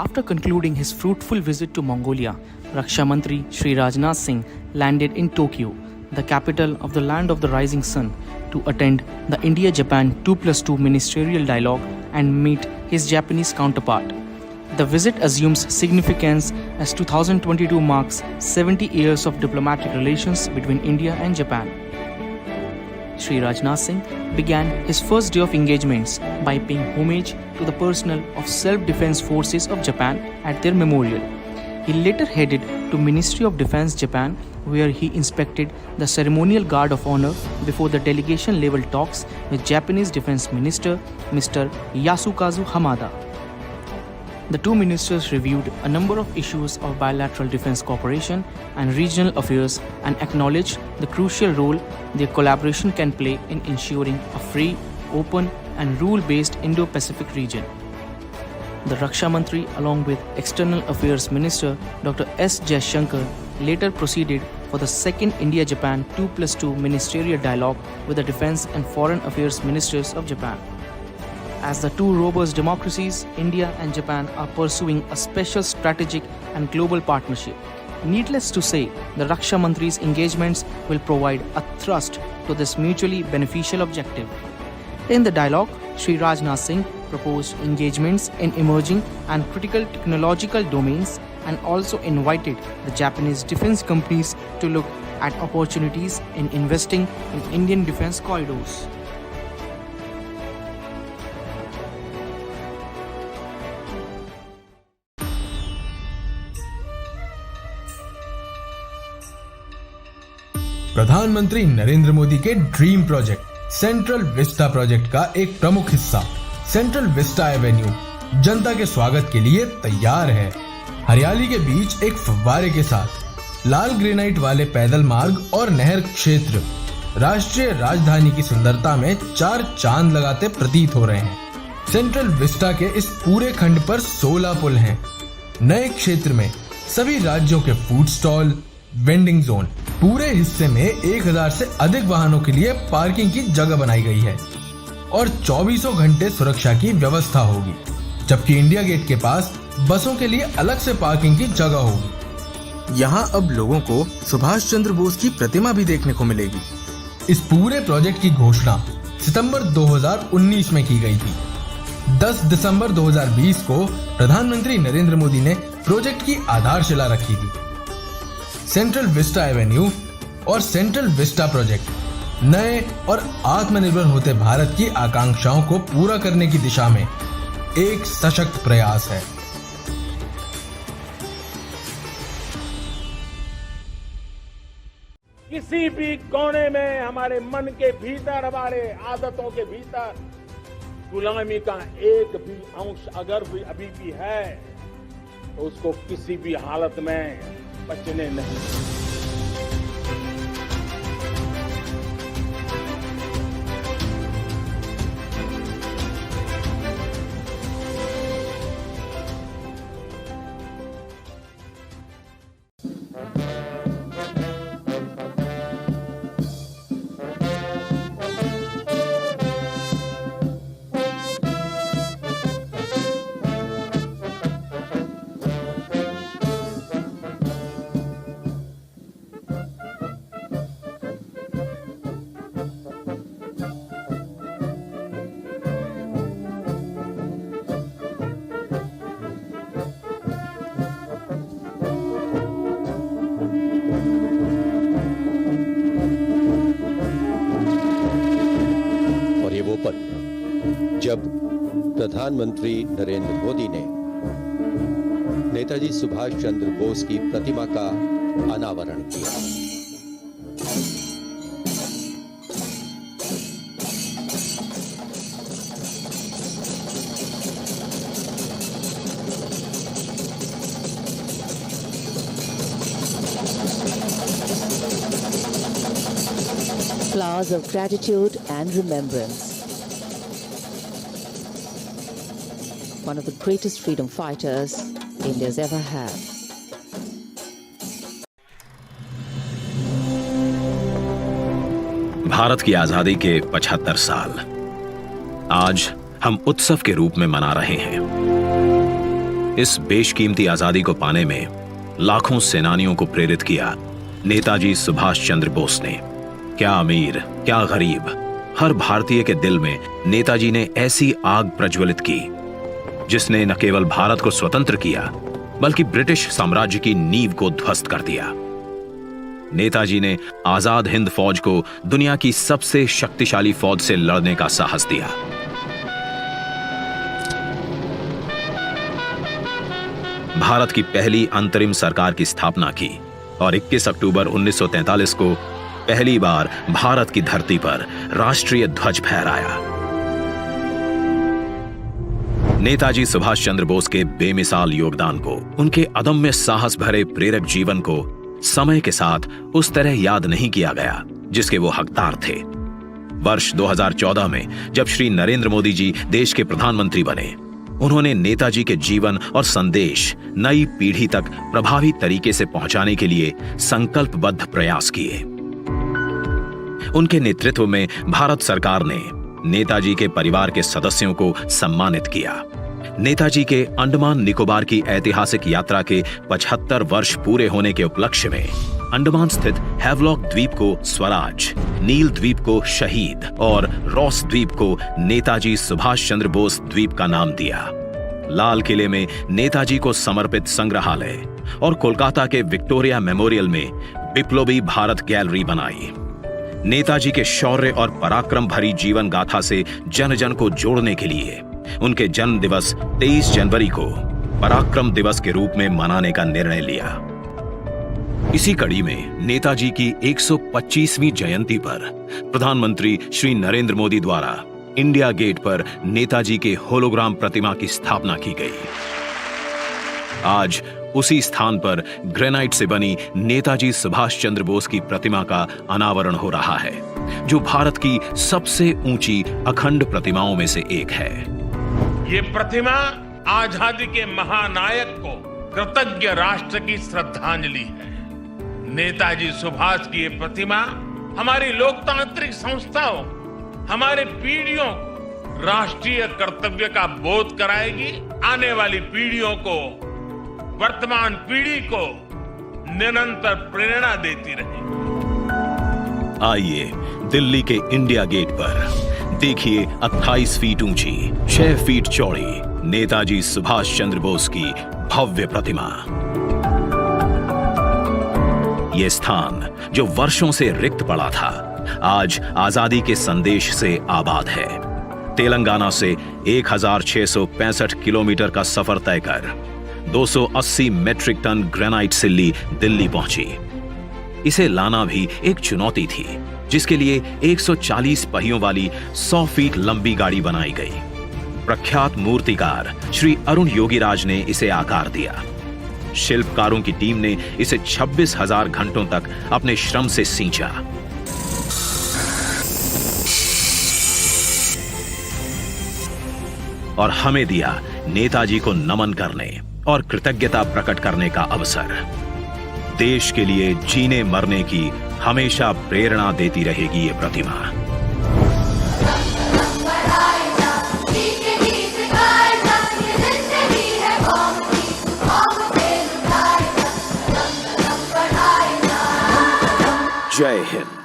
After concluding his fruitful visit to Mongolia, Raksha Mantri Shri Rajnath Singh landed in Tokyo, the capital of the land of the rising sun, to attend the India-Japan 2+2 ministerial dialogue and meet his Japanese counterpart. The visit assumes significance as 2022 marks 70 years of diplomatic relations between India and Japan. Shri Rajnath Singh began his first day of engagements by paying homage to the personnel of Self-Defense Forces of Japan at their memorial. He later headed to Ministry of Defense Japan, where he inspected the ceremonial guard of honor before the delegation-level talks with Japanese Defense Minister Mr. Yasukazu Hamada. The two ministers reviewed a number of issues of bilateral defense cooperation and regional affairs and acknowledged the crucial role their collaboration can play in ensuring a free, open and rule-based Indo-Pacific region. The Raksha Mantri, along with External Affairs Minister Dr. S. Jaishankar, later proceeded for the second India-Japan 2+2 ministerial dialogue with the Defense and Foreign Affairs Ministers of Japan. As the two robust democracies, India and Japan are pursuing a special strategic and global partnership. Needless to say, the Raksha Mantri's engagements will provide a thrust to this mutually beneficial objective. In the dialogue, Shri Rajnath Singh proposed engagements in emerging and critical technological domains and also invited the Japanese defense companies to look at opportunities in investing in Indian defense corridors. प्रधानमंत्री नरेंद्र मोदी के dream project central Vista project का एक प्रमुख हिस्सा central Vista Avenue जनता के स्वागत के लिए तैयार है। हरियाली के बीच एक फव्वारे के साथ लाल ग्रेनाइट वाले पैदल मार्ग और नहर क्षेत्र राष्ट्रीय राजधानी की सुंदरता में चार चांद लगाते प्रतीत हो रहे हैं। सेंट्रल विस्टा के इस पूरे खंड पर 16 पुल हैं। नए क्षेत्र में सभी राज्यों के फूड स्टॉल, वेंडिंग जोन, पूरे हिस्से में 1000 से अधिक वाहनों के लिए पार्किंग की जगह बनाई गई है और 24 घंटे सुरक्षा की व्यवस्था होगी, जबकि इंडिया गेट के पास बसों के लिए अलग से पार्किंग की जगह होगी। यहाँ अब लोगों को सुभाष चंद्र बोस की प्रतिमा भी देखने को मिलेगी। इस पूरे प्रोजेक्ट की घोषणा सितंबर 2019 में की गई थी। 10 दिसंबर 2020 को प्रधानमंत्री नरेंद्र मोदी ने प्रोजेक्ट की आधारशिला रखी थी। सेंट्रल विस्टा एवेन्यू और सेंट्रल विस्टा प्रोजेक्ट नए और आत्मनिर्भर होते भारत की आकांक्षाओं को पूरा करने की दिशा में एक सशक्त प्रयास है। किसी भी कोने में हमारे मन के भीतर, हमारे आदतों के भीतर गुलामी का एक भी अंश अगर भी अभी भी है तो उसको किसी भी हालत में बचने नहीं। जब प्रधानमंत्री नरेंद्र मोदी ने नेताजी सुभाष चंद्र बोस की प्रतिमा का अनावरण किया। Flowers of gratitude and remembrance. One of the greatest freedom fighters India's ever had. Bharat की आजादी के 75 साल। आज हम उत्सव के रूप में मना रहे हैं। इस बेशकीमती आजादी को पाने में लाखों सेनानियों को प्रेरित किया नेताजी सुभाष चंद्र बोस ने। क्या अमीर, क्या गरीब, हर भारतीय के दिल में नेताजी ने ऐसी आग प्रज्वलित की जिसने न केवल भारत को स्वतंत्र किया बल्कि ब्रिटिश साम्राज्य की नींव को ध्वस्त कर दिया। नेताजी ने आजाद हिंद फौज को दुनिया की सबसे शक्तिशाली फौज से लड़ने का साहस दिया। भारत की पहली अंतरिम सरकार की स्थापना की और 21 अक्टूबर 1943 को पहली बार भारत की धरती पर राष्ट्रीय ध्वज फहराया। नेताजी सुभाष चंद्र बोस के बेमिसाल योगदान को, उनके अदम्य साहस भरे प्रेरक जीवन को समय के साथ उस तरह याद नहीं किया गया जिसके वो हकदार थे। वर्ष 2014 में जब श्री नरेंद्र मोदी जी देश के प्रधानमंत्री बने, उन्होंने नेताजी के जीवन और संदेश नई पीढ़ी तक प्रभावी तरीके से पहुंचाने के लिए संकल्पबद्ध प्रयास किए। उनके नेतृत्व में भारत सरकार ने नेताजी के परिवार के सदस्यों को सम्मानित किया। नेताजी के अंडमान निकोबार की ऐतिहासिक यात्रा के 75 वर्ष पूरे होने के उपलक्ष्य में अंडमान स्थित हैवलॉक द्वीप को स्वराज, नील द्वीप को शहीद और रॉस द्वीप को नेताजी सुभाष चंद्र बोस द्वीप का नाम दिया। लाल किले में नेताजी को समर्पित संग्रहालय और कोलकाता के विक्टोरिया मेमोरियल में विप्लवी भारत गैलरी बनाई। नेताजी के शौर्य और पराक्रम भरी जीवन गाथा से जन जन को जोड़ने के लिए उनके जन्म दिवस 23 जनवरी को पराक्रम दिवस के रूप में मनाने का निर्णय लिया। इसी कड़ी में नेताजी की 125वीं जयंती पर प्रधानमंत्री श्री नरेंद्र मोदी द्वारा इंडिया गेट पर नेताजी के होलोग्राम प्रतिमा की स्थापना की गई। आज उसी स्थान पर ग्रेनाइट से बनी नेताजी सुभाष चंद्र बोस की प्रतिमा का अनावरण हो रहा है, जो भारत की सबसे ऊंची अखंड प्रतिमाओं में से एक है। ये प्रतिमा आजादी के महानायक को कृतज्ञ राष्ट्र की श्रद्धांजलि है। नेताजी सुभाष की ये प्रतिमा हमारी लोकतांत्रिक संस्थाओं, हमारे पीढ़ियों को राष्ट्रीय कर्तव्य का बोध कराएगी। आने वाली पीढ़ियों को, वर्तमान पीढ़ी को निरंतर प्रेरणा देती रहेगी। आइए दिल्ली के इंडिया गेट पर देखिए 28 फीट ऊंची, 6 फीट चौड़ी नेताजी सुभाष चंद्र बोस की भव्य प्रतिमा। यह स्थान जो वर्षों से रिक्त पड़ा था, आज आजादी के संदेश से आबाद है। तेलंगाना से 1665 किलोमीटर का सफर तय कर 280 मेट्रिक टन ग्रेनाइट सिल्ली दिल्ली पहुंची। इसे लाना भी एक चुनौती थी, जिसके लिए 140 पहियों वाली 100 फीट लंबी गाड़ी बनाई गई। प्रख्यात मूर्तिकार श्री अरुण योगीराज ने इसे आकार दिया। शिल्पकारों की टीम ने इसे 26,000 घंटों तक अपने श्रम से सींचा। और हमें दिया नेताजी को नमन करने और कृतज्ञता प्रकट करने का अवसर। देश के लिए जीने मरने की हमेशा प्रेरणा देती रहेगी ये प्रतिमा। जय हिंद।